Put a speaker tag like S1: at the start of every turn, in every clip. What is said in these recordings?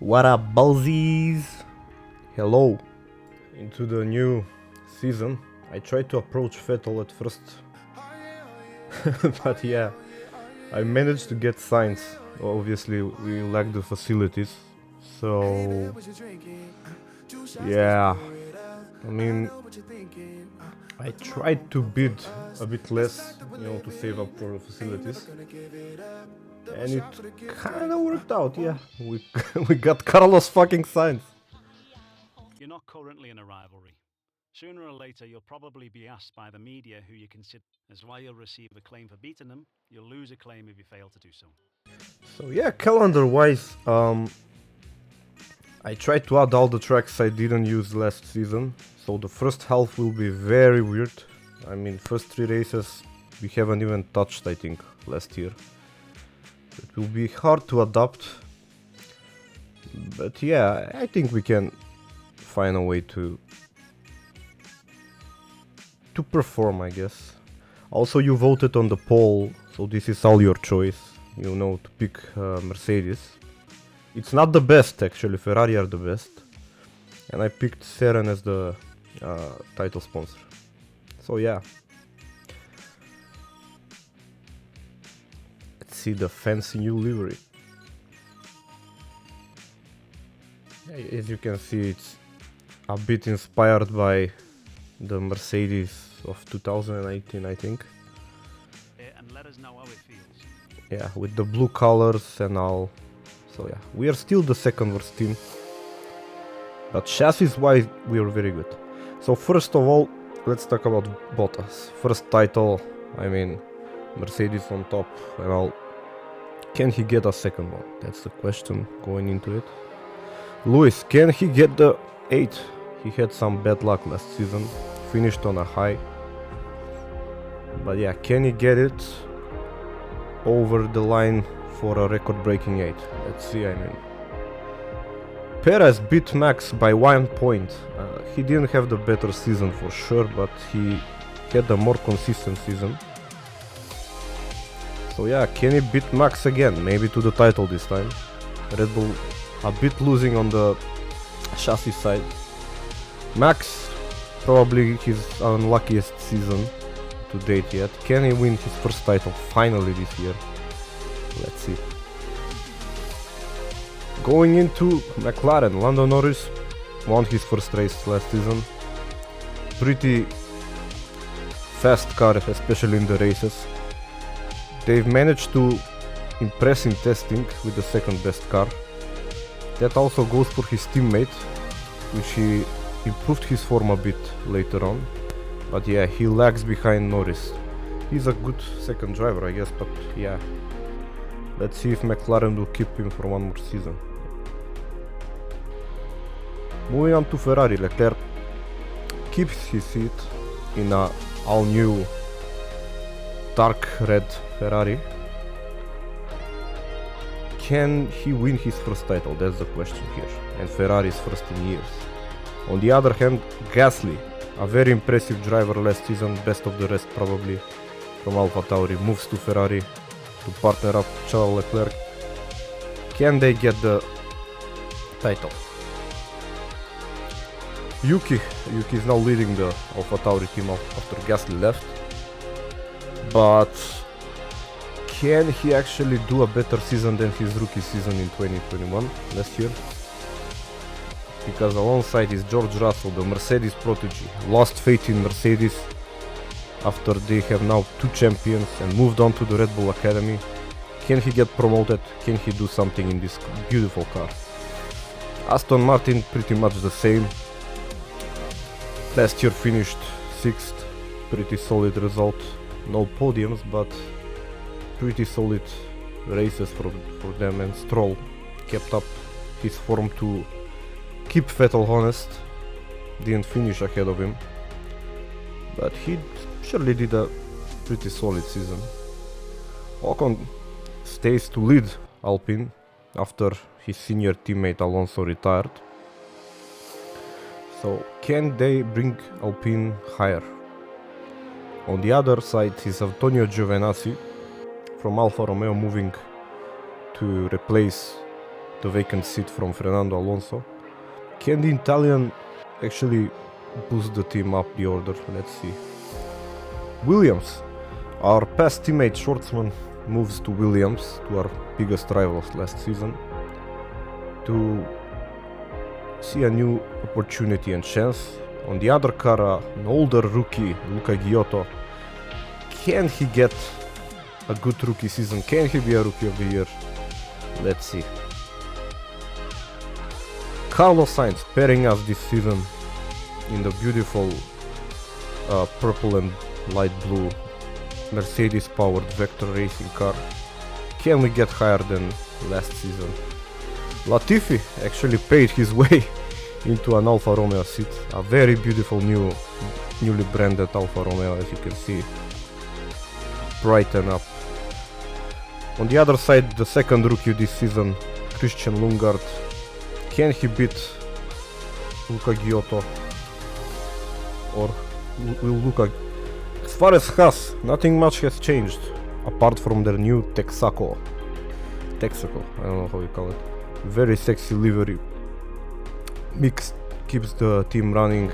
S1: What up, ballsies? Hello. Into the new season. I tried to approach Vettel at first, but yeah, I managed to get signs. Obviously, we lack the facilities, so yeah. I mean, I tried to bid a bit less, to save up for the facilities, and it kind of worked out. Yeah, we we got Carlos fucking Sainz.
S2: You're not currently in a rivalry. Sooner or later, you'll probably be asked by the media who you consider, as while you'll receive a claim for beating them, you'll lose a claim if you fail to do so.
S1: So yeah, calendar-wise, I tried to add all the tracks I didn't use last season. So the first half will be very weird. I mean, first 3 races we haven't even touched, I think, last year. It will be hard to adapt. But yeah, I think we can find a way to perform, I guess. Also, you voted on the poll, so this is all your choice, to pick Mercedes. It's not the best, actually. Ferrari are the best. And I picked Seren as the title sponsor. So yeah. Let's see the fancy new livery. As you can see, it's a bit inspired by the Mercedes of 2018, I think.
S2: And let us know how it feels.
S1: Yeah, with the blue colors and all. So yeah, we are still the second worst team. But chassis-wise, we are very good. So first of all, let's talk about Bottas. First title, I mean, Mercedes on top and all. Can he get a second one? That's the question going into it. Lewis, can he get the 8? He had some bad luck last season. Finished on a high. But yeah, can he get it over the line for a record-breaking 8? Let's see, I mean. Perez beat Max by 1 point. He didn't have the better season for sure, but he had a more consistent season. So yeah, can he beat Max again? Maybe to the title this time. Red Bull a bit losing on the chassis side. Max, probably his unluckiest season to date yet. Can he win his first title finally this year? Let's see. Going into McLaren, Lando Norris won his first race last season. Pretty fast car, especially in the races. They've managed to impress in testing with the second best car. That also goes for his teammate, which he improved his form a bit later on. But yeah, he lags behind Norris. He's a good second driver, I guess, but yeah. Let's see if McLaren will keep him for one more season. Moving on to Ferrari, Leclerc keeps his seat in a all-new dark red Ferrari. Can he win his first title? That's the question here. And Ferrari's first in years. On the other hand, Gasly, a very impressive driver last season, best of the rest probably, from AlphaTauri, moves to Ferrari to partner up Charles Leclerc. Can they get the title? Yuki is now leading the AlphaTauri team after Gasly left. But can he actually do a better season than his rookie season in 2021, last year? Because alongside is George Russell, the Mercedes protege, lost faith in Mercedes after they have now 2 champions and moved on to the Red Bull Academy. Can he get promoted? Can he do something in this beautiful car? Aston Martin pretty much the same. Last year finished 6th, pretty solid result. No podiums, but pretty solid races for them, and Stroll kept up his form to keep Vettel honest. Didn't finish ahead of him, but he surely did a pretty solid season. Ocon stays to lead Alpine after his senior teammate Alonso retired. So can they bring Alpine higher? On the other side is Antonio Giovinazzi from Alfa Romeo moving to replace the vacant seat from Fernando Alonso. Can the Italian actually boost the team up the order? Let's see. Williams. Our past teammate Schwartzman moves to Williams, to our biggest rivals last season, to see a new opportunity and chance. On the other car, an older rookie, Luca Giotto. Can he get a good rookie season? Can he be a rookie of the year? Let's see. Carlos Sainz pairing us this season in the beautiful purple and light blue Mercedes powered Vector racing car. Can we get higher than last season? Latifi actually paid his way into an Alfa Romeo seat. A very beautiful newly branded Alfa Romeo, as you can see. Brighten up. On the other side, the second rookie this season, Christian Lundgaard. Can he beat Luca Giotto? Or will Luca... As far as Haas, nothing much has changed, apart from their new Texaco, I don't know how you call it. Very sexy livery. Mix keeps the team running,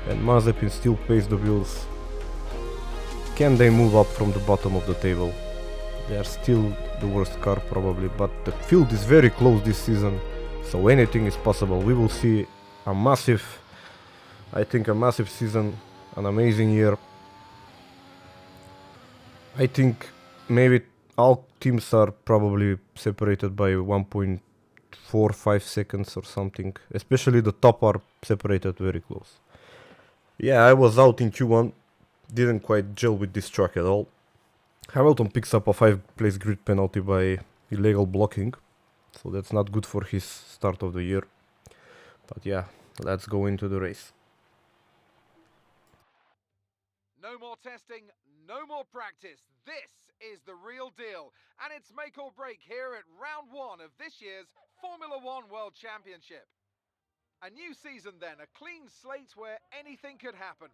S1: and Mazepin still pays the bills. Can they move up from the bottom of the table? They are still the worst car probably, but the field is very close this season, so anything is possible. We will see a massive season, an amazing year. I think maybe all teams are probably separated by 1.45 seconds or something. Especially the top are separated very close. Yeah, I was out in Q1. Didn't quite gel with this track at all. Hamilton picks up a 5-place grid penalty by illegal blocking. So that's not good for his start of the year. But yeah, let's go into the race.
S3: No more testing, no more practice. This is the real deal. And it's make or break here at round 1 of this year's Formula One World Championship. A new season then, a clean slate where anything could happen.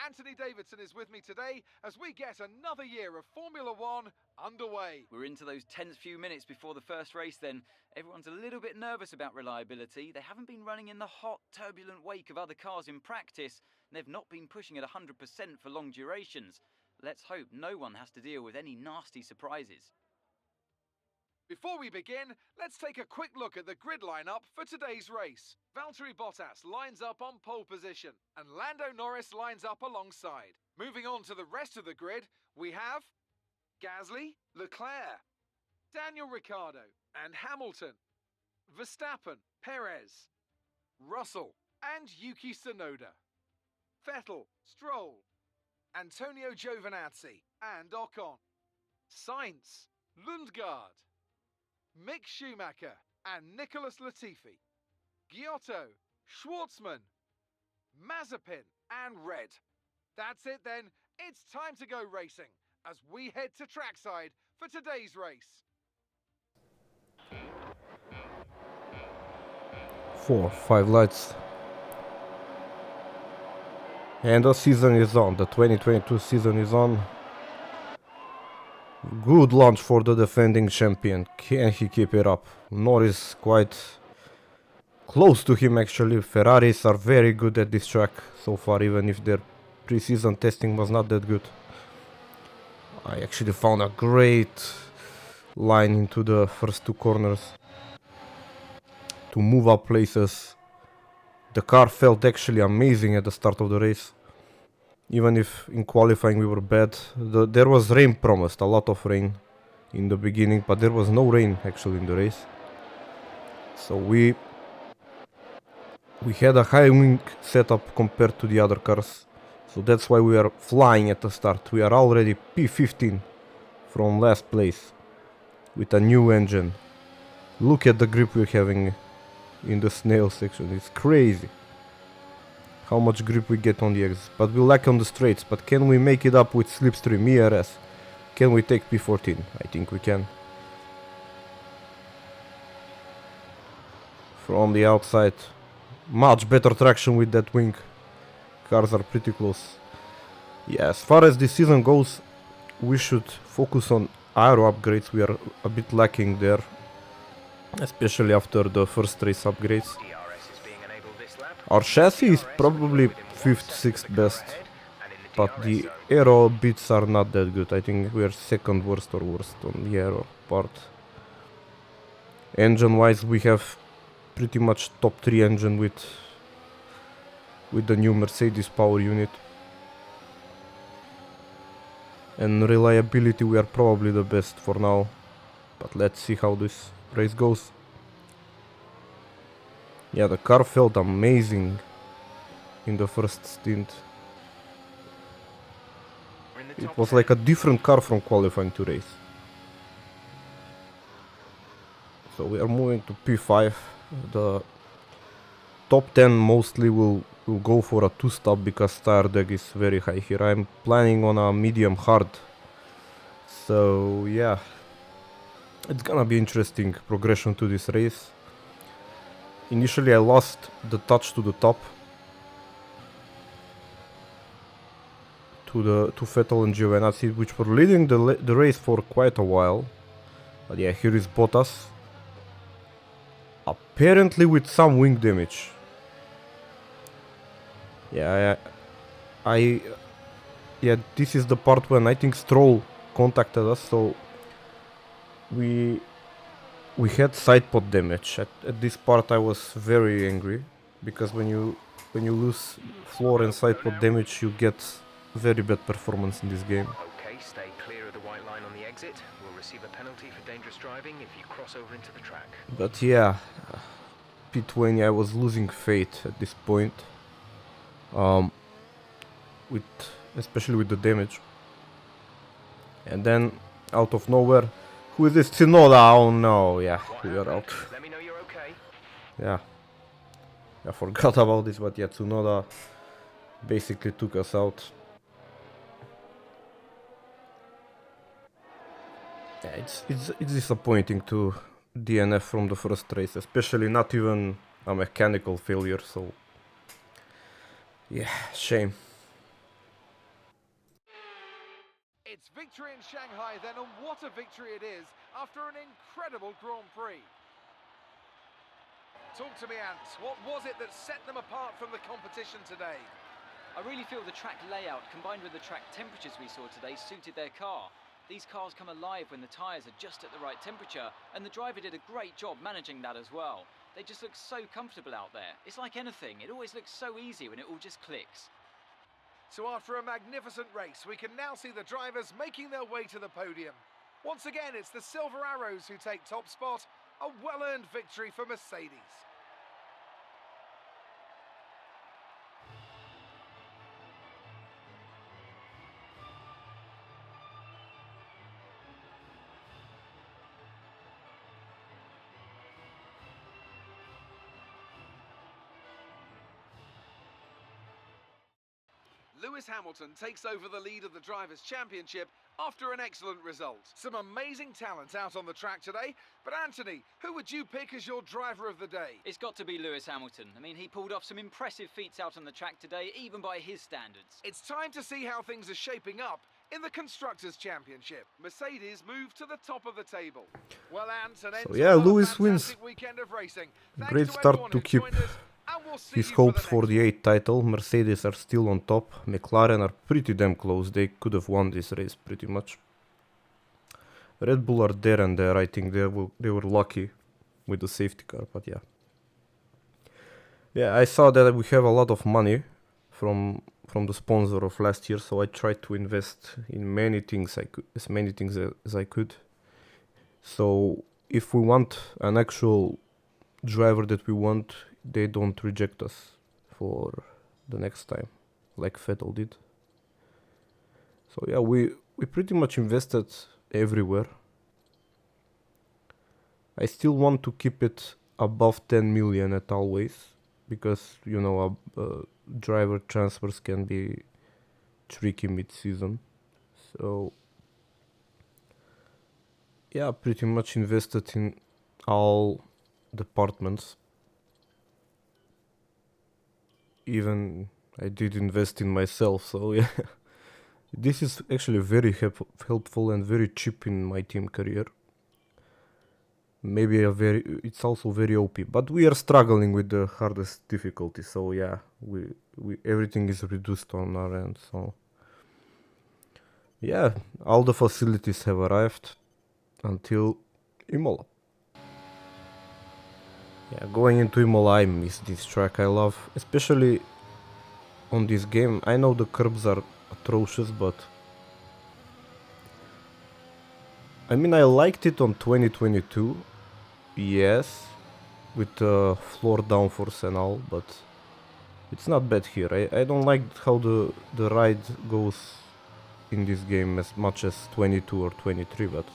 S3: Anthony Davidson is with me today as we get another year of Formula One underway.
S4: We're into those tense few minutes before the first race then. Everyone's a little bit nervous about reliability. They haven't been running in the hot, turbulent wake of other cars in practice. And they've not been pushing at 100% for long durations. Let's hope no one has to deal with any nasty surprises.
S3: Before we begin, let's take a quick look at the grid lineup for today's race. Valtteri Bottas lines up on pole position, and Lando Norris lines up alongside. Moving on to the rest of the grid, we have Gasly, Leclerc, Daniel Ricciardo, and Hamilton, Verstappen, Perez, Russell, and Yuki Tsunoda, Vettel, Stroll, Antonio Giovinazzi, and Ocon, Sainz, Lundgaard, Mick Schumacher and Nicholas Latifi, Giotto, Schwartzman, Mazepin and Red. That's it then, it's time to go racing as we head to trackside for today's race.
S1: 4, 5 lights. And the season is on, the 2022 season is on. Good launch for the defending champion. Can he keep it up? Norris quite close to him actually. Ferraris are very good at this track so far, even if their pre-season testing was not that good. I actually found a great line into the first 2 corners to move up places. The car felt actually amazing at the start of the race. Even if in qualifying we were bad, there was rain promised, a lot of rain in the beginning, but there was no rain actually in the race. So we had a high wing setup compared to the other cars, so that's why we are flying at the start. We are already P15 from last place with a new engine. Look at the grip we're having in the snail section, it's crazy how much grip we get on the exits, but we lack on the straights. But can we make it up with slipstream ERS? Can we take P14? I think we can. From the outside, much better traction with that wing. Cars are pretty close. Yeah, as far as this season goes, we should focus on aero upgrades. We are a bit lacking there. especially after the first race upgrades. Our chassis is probably 5th, 6th best, but the aero bits are not that good. I think we are 2nd worst or worst on the aero part. Engine wise, we have pretty much top 3 engine with the new Mercedes power unit. And reliability, we are probably the best for now, but let's see how this race goes. Yeah, the car felt amazing in the first stint. It was like a different car from qualifying to race. So we are moving to P5. The top 10 mostly will go for a 2-stop because tire drag is very high here. I'm planning on a medium hard. So yeah, it's gonna be interesting progression to this race. Initially I lost the touch to the top, to Vettel and Giovinazzi, which were leading the race for quite a while. But yeah, here is Bottas, apparently with some wing damage. Yeah, yeah, this is the part when I think Stroll contacted us, so we had side pod damage. At this part I was very angry, because when you lose floor and side pod damage, you get very bad performance in this game.
S5: Okay, stay clear of the white line on the exit. We'll receive a penalty for dangerous driving if you cross over into the track.
S1: But yeah, P20 I was losing faith at this point, especially with the damage. And then out of nowhere, who is this? Tsunoda? Oh no, yeah, we are out.
S5: Let me know you're okay.
S1: Yeah, I forgot about this, but yeah, Tsunoda basically took us out. Yeah, it's disappointing to DNF from the first race, especially not even a mechanical failure, so yeah, shame.
S3: It's victory in Shanghai then, and what a victory it is after an incredible Grand Prix. Talk to me, Ant. What was it that set them apart from the competition today?
S4: I really feel the track layout combined with the track temperatures we saw today suited their car. These cars come alive when the tyres are just at the right temperature, and the driver did a great job managing that as well. They just look so comfortable out there. It's like anything, it always looks so easy when it all just clicks.
S3: So after a magnificent race, we can now see the drivers making their way to the podium. Once again, it's the Silver Arrows who take top spot, a well-earned victory for Mercedes. Lewis Hamilton takes over the lead of the Drivers' Championship after an excellent result. Some amazing talent out on the track today, but Anthony, who would you pick as your driver of the day?
S4: It's got to be Lewis Hamilton. I mean, he pulled off some impressive feats out on the track today, even by his standards.
S3: It's time to see how things are shaping up in the Constructors' Championship. Mercedes move to the top of the table. Well, Ant, an end to
S1: yeah,
S3: another
S1: Lewis wins.
S3: fantastic weekend of racing.
S1: Great start to keep his hopes for the 8th title. Mercedes are still on top. McLaren are pretty damn close. They could have won this race pretty much. Red Bull are there and there. I think they were lucky with the safety car, but yeah. Yeah, I saw that we have a lot of money from the sponsor of last year, so I tried to invest in many things as many things as I could. So if we want an actual driver that we want, they don't reject us for the next time, like Vettel did. So yeah, we pretty much invested everywhere. I still want to keep it above 10 million at always, because you know driver transfers can be tricky mid-season. So yeah, pretty much invested in all departments. Even I did invest in myself, so yeah. This is actually very helpful and very cheap in my team career. maybe it's also very OP, but we are struggling with the hardest difficulty, so yeah, we everything is reduced on our end, so yeah, all the facilities have arrived until Imola. Yeah, going into Imola, I miss this track. I love, especially on this game. I know the curbs are atrocious, but I mean, I liked it on 2022, yes, with the floor downforce and all, but it's not bad here. I don't like how the ride goes in this game as much as 22 or 23, but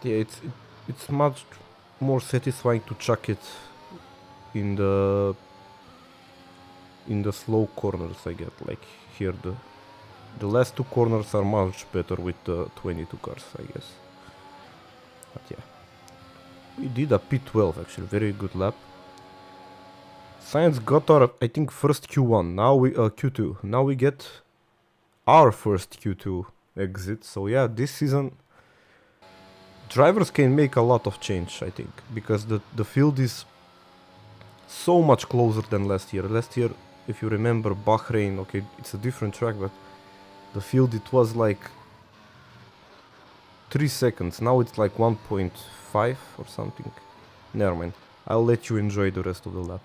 S1: yeah, it's much more satisfying to chuck it in the slow corners. I get, like here the last two corners are much better with the 22 cars, I guess. But yeah, we did a P12 actually, very good lap. Science got our, I think, first Q1. Now we Q2. Now we get our first Q2 exit. So yeah, this season drivers can make a lot of change, I think, because the field is so much closer than last year. Last year, if you remember Bahrain, okay, it's a different track, but the field, it was like 3 seconds. Now it's like 1.5 or something. Never mind. I'll let you enjoy the rest of the lap.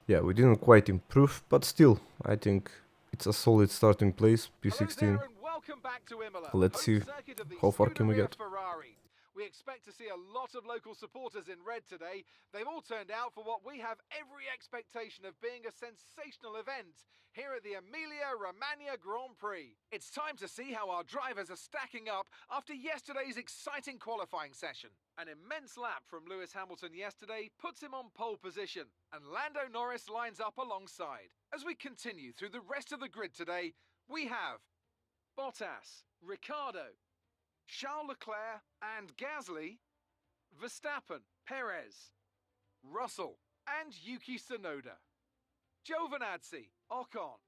S1: Yeah, we didn't quite improve, but still, I think it's a solid starting place, P16. Let's see how far can we get.
S3: We expect to see a lot of local supporters in red today. They've all turned out for what we have every expectation of being a sensational event here at the Emilia-Romagna Grand Prix. It's time to see how our drivers are stacking up after yesterday's exciting qualifying session. An immense lap from Lewis Hamilton yesterday puts him on pole position, and Lando Norris lines up alongside. As we continue through the rest of the grid today, we have Bottas, Ricciardo, Charles Leclerc and Gasly, Verstappen, Perez, Russell and Yuki Tsunoda, Giovinazzi, Ocon,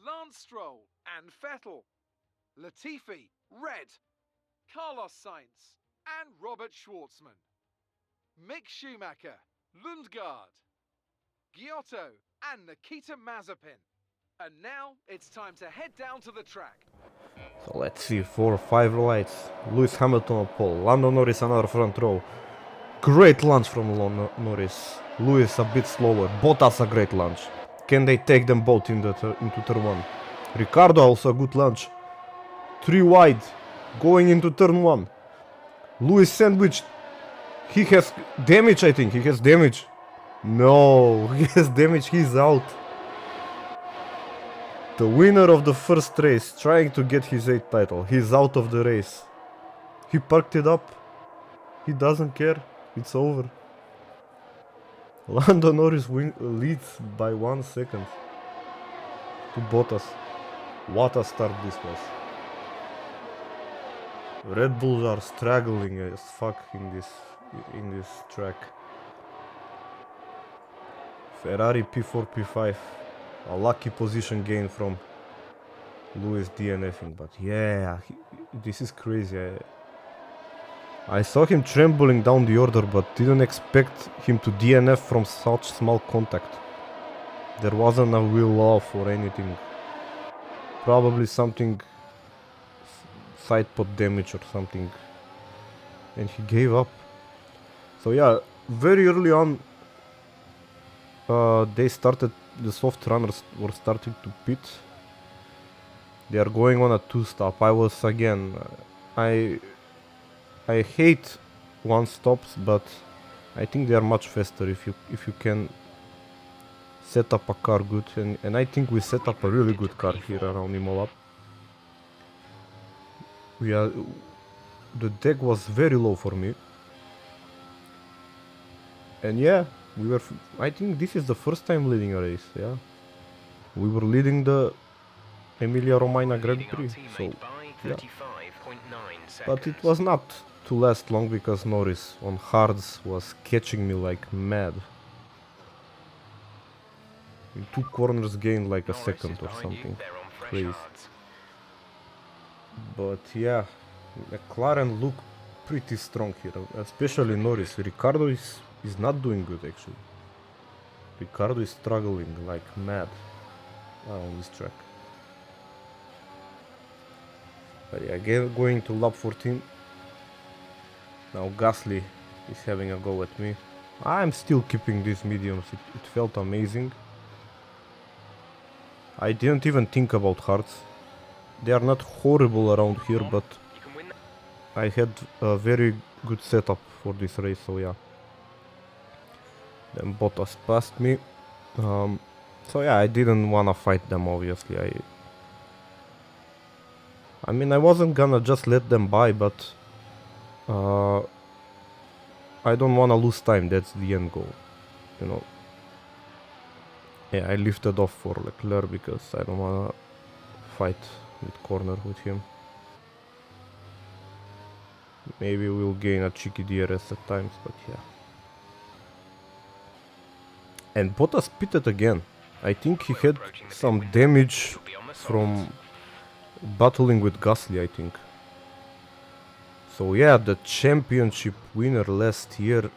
S3: Lance Stroll and Vettel, Latifi, Red, Carlos Sainz and Robert Schwartzman, Mick Schumacher, Lundgaard, Giotto and Nikita Mazepin. And now it's time to head down to the track.
S1: So let's see, 4 or 5 lights. Lewis Hamilton on pole, Lando Norris another front row. Great launch from Norris. Lewis a bit slower, Bottas a great launch. Can they take them both into turn 1? Ricciardo also a good launch. 3 wide, going into turn 1. Lewis sandwiched. He has damage, I think. He has damage. No, he has damage, he's out. The winner of the first race, trying to get his 8th title. He's out of the race. He parked it up. He doesn't care. It's over. Lando Norris leads by 1 second to Bottas. What a start this was. Red Bulls are struggling as fuck in this track. Ferrari P4, P5. A lucky position gain from Lewis DNFing, but yeah, this is crazy. I saw him trembling down the order, but didn't expect him to DNF from such small contact. There wasn't a wheel off or anything. Probably something, side pod damage or something, and he gave up. So yeah, very early on, they started the soft runners were starting to pit. They are going on a 2-stop. I was again, I hate 1-stops, but I think they are much faster if you can set up a car good, and I think we set up a really good car here around Imola. The deck was very low for me, and yeah, I think this is the first time leading a race. Yeah, we were leading the Emilia Romagna Grand Prix, so yeah. But it was not to last long because Norris on hards was catching me like mad. In 2 corners gained like a second or something crazy. But yeah, McLaren look pretty strong here, especially Norris. Ricardo is not doing good actually. Ricardo is struggling like mad on this track. But yeah, again going to lap 14. Now Gasly is having a go at me. I'm still keeping these mediums, it felt amazing. I didn't even think about hards. They are not horrible around here, but I had a very good setup for this race, so yeah. Then Bottas passed me. So yeah, I didn't wanna fight them obviously. I mean, I wasn't gonna just let them by, but I don't wanna lose time, that's the end goal, you know. Yeah, I lifted off for Leclerc because I don't wanna fight with corner with him. Maybe we'll gain a cheeky DRS at times, but yeah. And Bottas pitted again. I think he had some damage from battling with Gasly, I think. So yeah, the championship winner last year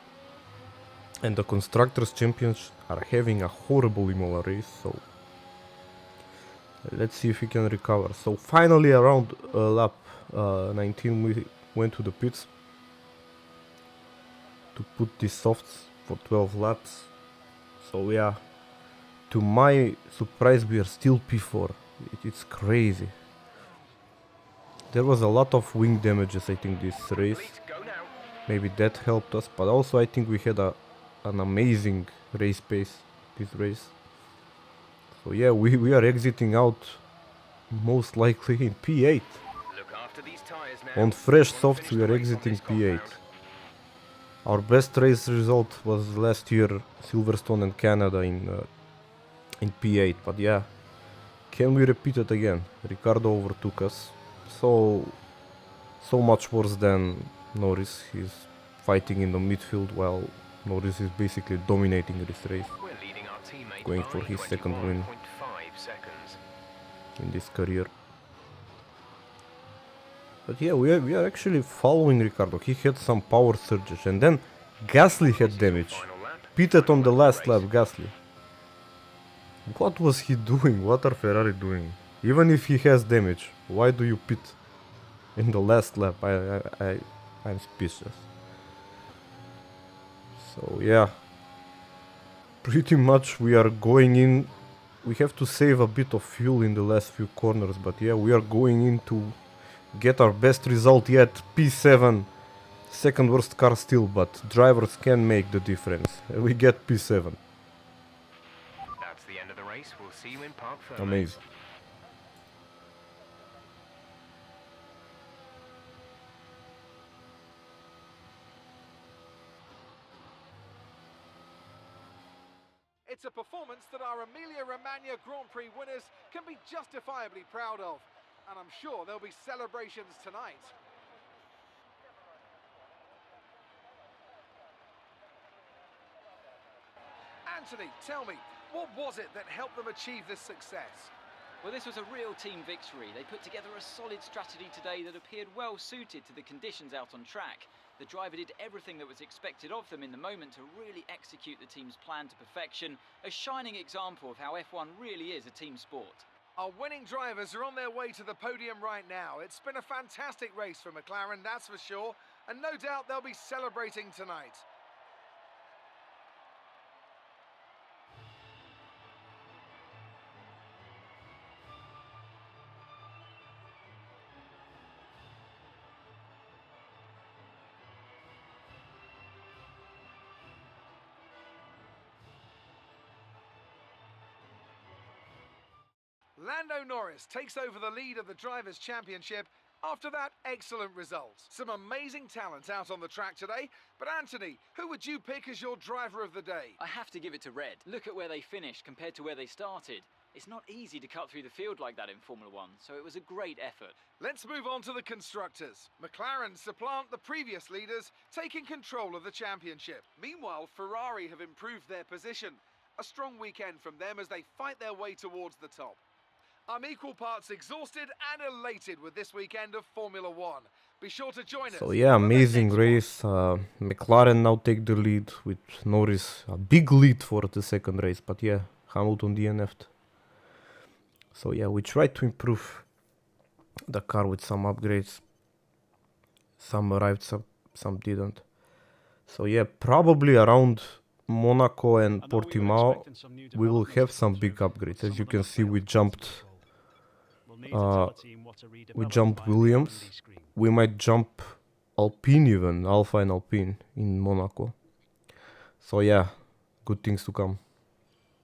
S1: and the Constructors' Champions are having a horrible Imola race, so let's see if we can recover. So finally around lap 19 we went to the pits to put these softs for 12 laps. So yeah, to my surprise we are still P4. It's crazy. There was a lot of wing damages I think this race. Maybe that helped us, but also I think we had an amazing race pace this race. So yeah, we are exiting out most likely in P8. On fresh softs we are exiting P8. Our best race result was last year Silverstone and Canada in P8, but yeah, can we repeat it again? Ricardo overtook us, so much worse than Norris. He's fighting in the midfield while Norris is basically dominating this race, going for his second win in this career. But yeah, we are actually following Ricardo. He had some power surges, and then Gasly had damage. Pitted on the last lap, Gasly. What was he doing? What are Ferrari doing? Even if he has damage, why do you pit in the last lap? I'm speechless. So yeah, pretty much we are going in. We have to save a bit of fuel in the last few corners, but yeah, we are going in to get our best result yet. P7, second worst car still, but drivers can make the difference. We get P7.
S5: That's the end of the race. We'll see you in Parc Fermé.
S1: Amazing.
S3: It's a performance that our Emilia-Romagna Grand Prix winners can be justifiably proud of. And I'm sure there'll be celebrations tonight. Anthony, tell me, what was it that helped them achieve this success?
S4: Well, this was a real team victory. They put together a solid strategy today that appeared well suited to the conditions out on track. The driver did everything that was expected of them in the moment to really execute the team's plan to perfection, a shining example of how F1 really is a team sport.
S3: Our winning drivers are on their way to the podium right now. It's been a fantastic race for McLaren, that's for sure, and no doubt they'll be celebrating tonight. Lando Norris takes over the lead of the Drivers' Championship after that excellent result. Some amazing talent out on the track today, but Anthony, who would you pick as your driver of the day?
S4: I have to give it to Red. Look at where they finished compared to where they started. It's not easy to cut through the field like that in Formula One, so it was a great effort.
S3: Let's move on to the constructors. McLaren supplant the previous leaders, taking control of the championship. Meanwhile, Ferrari have improved their position. A strong weekend from them as they fight their way towards the top. I'm equal parts exhausted and elated with this weekend of Formula One. Be sure to join us.
S1: So yeah,
S3: for the
S1: amazing
S3: next
S1: race. McLaren now take the lead with Norris, a big lead for the second race, but yeah, Hamilton DNF'd. So yeah, we tried to improve the car with some upgrades. Some arrived, some didn't. So yeah, probably around Monaco and
S2: I know we were
S1: Portimao
S2: expecting some new
S1: we will have
S2: developments
S1: some
S2: to
S1: big
S2: come
S1: upgrades.
S2: through.
S1: As
S2: Some
S1: you
S2: of them
S1: can
S2: have
S1: see, we
S2: failed to
S1: jumped
S2: do so. We'll need to tell the team what to
S1: we
S2: redevelop
S1: jumped
S2: via the
S1: Williams.
S2: L&D screen.
S1: We might jump Alpine even, Alpha and Alpine in Monaco. So yeah, good things to come.